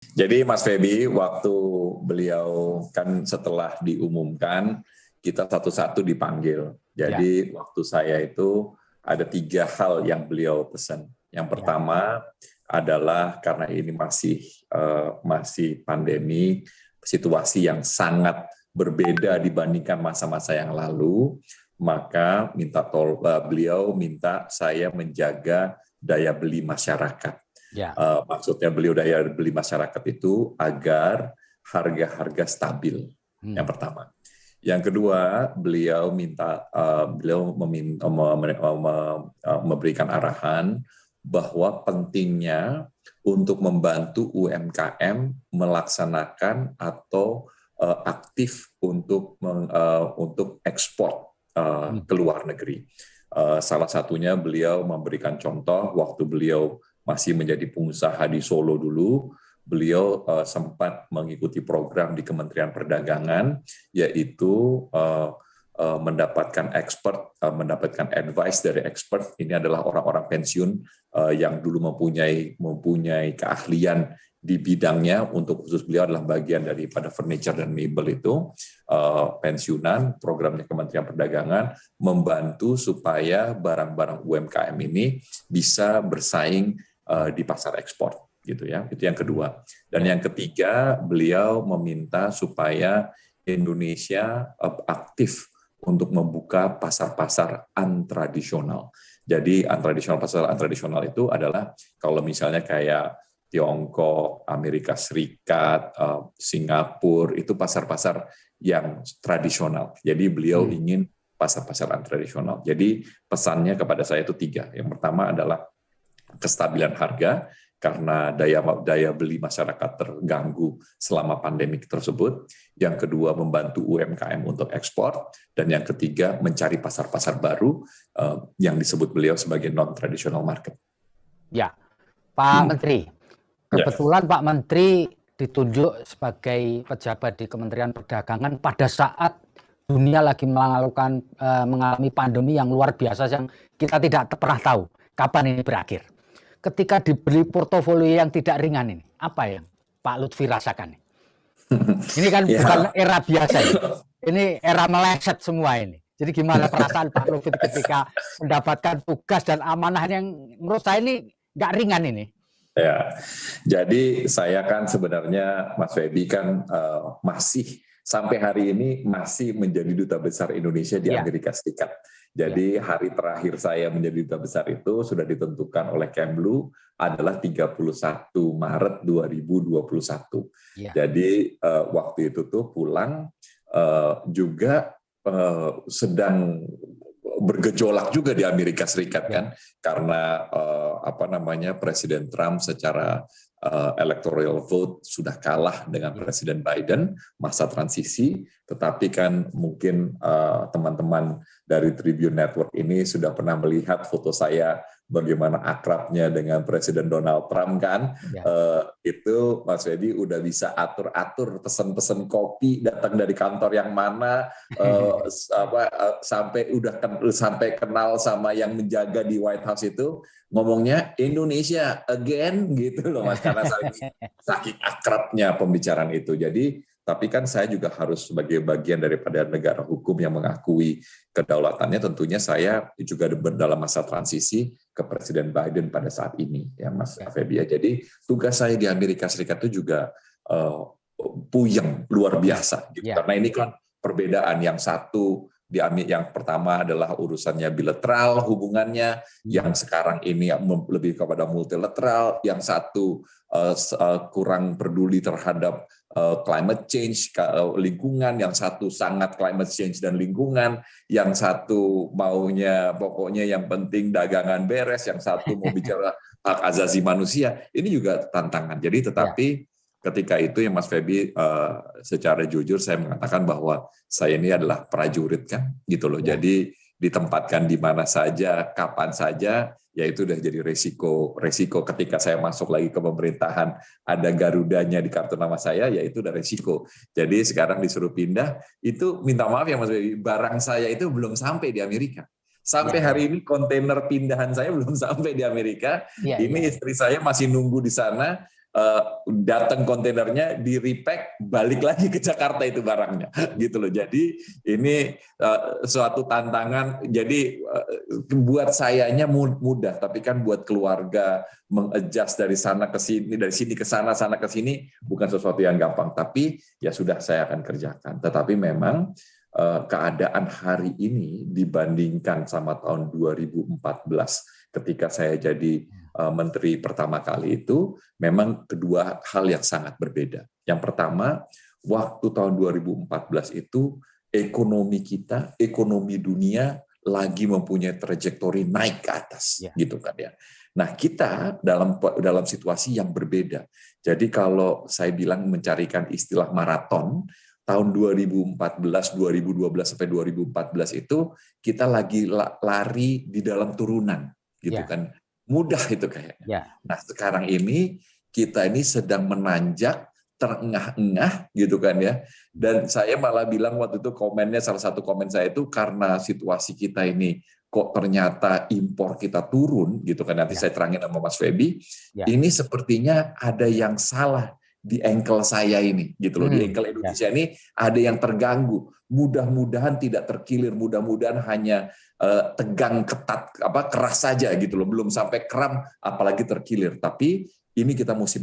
Jadi Mas Febi, waktu beliau kan setelah diumumkan, kita satu-satu dipanggil. Ya, Jadi waktu saya itu ada 3 hal yang beliau pesan. Yang ya, pertama adalah karena ini masih pandemi, situasi yang sangat berbeda dibandingkan masa-masa yang lalu, maka beliau minta saya menjaga daya beli masyarakat. ya. Maksudnya beliau daya beli masyarakat itu agar harga-harga stabil. Yang Hmm. pertama. Yang kedua, beliau memberikan arahan bahwa pentingnya untuk membantu UMKM melaksanakan atau aktif untuk ekspor Hmm. ke luar negeri. Salah satunya beliau memberikan contoh waktu beliau masih menjadi pengusaha di Solo dulu, beliau sempat mengikuti program di Kementerian Perdagangan, yaitu mendapatkan advice dari expert. Ini adalah orang-orang pensiun yang dulu mempunyai keahlian di bidangnya. Untuk khusus beliau adalah bagian daripada furniture dan mebel itu, pensiunan, programnya Kementerian Perdagangan membantu supaya barang-barang UMKM ini bisa bersaing di pasar ekspor, gitu ya. Itu yang kedua. Dan Ya, yang ketiga, beliau meminta supaya Indonesia aktif untuk membuka pasar-pasar untradisional. Jadi pasar untradisional itu adalah kalau misalnya kayak Tiongkok, Amerika Serikat, Singapura, itu pasar-pasar yang tradisional. Jadi beliau hmm. ingin pasar-pasar untradisional. Jadi pesannya kepada saya itu 3. Yang pertama adalah kestabilan harga karena daya beli masyarakat terganggu selama pandemik tersebut. Yang kedua, membantu UMKM untuk ekspor. Dan yang ketiga, mencari pasar-pasar baru yang disebut beliau sebagai non-traditional market. Ya, Pak Menteri. Ya. Kebetulan Pak Menteri ditunjuk sebagai pejabat di Kementerian Perdagangan pada saat dunia lagi mengalami pandemi yang luar biasa yang kita tidak pernah tahu kapan ini berakhir. Ketika diberi portofolio yang tidak ringan ini, apa yang Pak Lutfi rasakan? Ini kan bukan Ya. era biasa ini. Ini era meleset semua ini. Jadi gimana perasaan Pak Lutfi ketika mendapatkan tugas dan amanah yang menurut saya ini nggak ringan ini? Ya, jadi saya kan sebenarnya Mas Febi kan masih sampai hari ini masih menjadi duta besar Indonesia di Ya, Amerika Serikat. ya, Jadi hari terakhir saya menjadi duta besar itu sudah ditentukan oleh Kemlu adalah 31 Maret 2021. ya, Jadi waktu itu tuh pulang juga sedang bergejolak juga di Amerika Serikat ya, kan, karena Presiden Trump secara electoral vote sudah kalah dengan ya, Presiden Biden masa transisi. Tetapi kan mungkin teman-teman dari Tribune Network ini sudah pernah melihat foto saya bagaimana akrabnya dengan Presiden Donald Trump kan. ya. Itu Mas Fedi udah bisa atur-atur pesen-pesen kopi datang dari kantor yang mana, sampai kenal sama yang menjaga di White House itu, ngomongnya Indonesia again gitu loh Mas, karena saking akrabnya pembicaraan itu. Jadi tapi kan saya juga harus sebagai bagian daripada negara hukum yang mengakui kedaulatannya, tentunya saya juga dalam masa transisi ke Presiden Biden pada saat ini ya Mas Ya, Febia. Jadi tugas saya di Amerika Serikat itu juga puyeng luar biasa gitu. ya, Karena ini kan perbedaan, yang satu yang pertama adalah urusannya bilateral hubungannya, yang sekarang ini lebih kepada multilateral, yang satu kurang peduli terhadap climate change, lingkungan, yang satu sangat climate change dan lingkungan, yang satu maunya pokoknya yang penting dagangan beres, yang satu mau bicara hak asasi manusia. Ini juga tantangan. Jadi ya, tetapi ketika itu ya Mas Febi, secara jujur saya mengatakan bahwa saya ini adalah prajurit kan, gitu loh. ya, Jadi ditempatkan di mana saja, kapan saja, ya itu udah jadi resiko ketika saya masuk lagi ke pemerintahan, ada Garudanya di kartu nama saya, ya itu udah resiko. Jadi sekarang disuruh pindah, itu minta maaf ya Mas Febi, barang saya itu belum sampai di Amerika. Sampai ya, hari ya, ini kontainer pindahan saya belum sampai di Amerika. ya, Ini ya, istri saya masih nunggu di sana. datang kontainernya di repack balik lagi ke Jakarta itu barangnya gitu loh. Jadi ini suatu tantangan. Jadi buat sayanya mudah, tapi kan buat keluarga mengadjust dari sana ke sini, dari sini ke sana ke sini bukan sesuatu yang gampang. Tapi ya sudah, saya akan kerjakan. Tetapi memang keadaan hari ini dibandingkan sama tahun 2014 ketika saya jadi menteri pertama kali itu, memang kedua hal yang sangat berbeda. Yang pertama, waktu tahun 2014 itu ekonomi kita, ekonomi dunia lagi mempunyai trajektori naik ke atas, gitu kan ya. Nah, kita dalam situasi yang berbeda. Jadi kalau saya bilang mencarikan istilah maraton, tahun 2014, 2012 sampai 2014 itu kita lagi lari di dalam turunan, gitu kan. Mudah itu kayaknya. Nah, sekarang ini kita ini sedang menanjak, terengah-engah gitu kan ya. Dan saya malah bilang waktu itu komennya, salah satu komen saya itu karena situasi kita ini kok ternyata impor kita turun gitu kan. Nanti saya terangin sama Mas Feby. Ini sepertinya ada yang salah di ankle saya ini gitu loh. Di ankle Indonesia ini ada yang terganggu. Mudah-mudahan tidak terkilir, mudah-mudahan hanya tegang ketat, keras saja gitu loh, belum sampai kram apalagi terkilir. Tapi ini kita mesti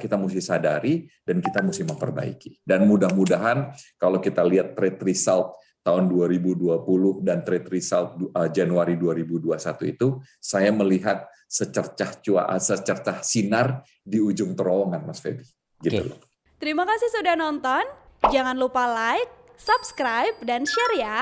kita mesti sadari dan kita mesti memperbaiki. Dan mudah-mudahan kalau kita lihat trade result tahun 2020 dan trade result Januari 2021 itu, saya melihat secercah sinar di ujung terowongan, Mas Feby. Gitu loh. Terima kasih sudah nonton. Jangan lupa like, subscribe, dan share ya.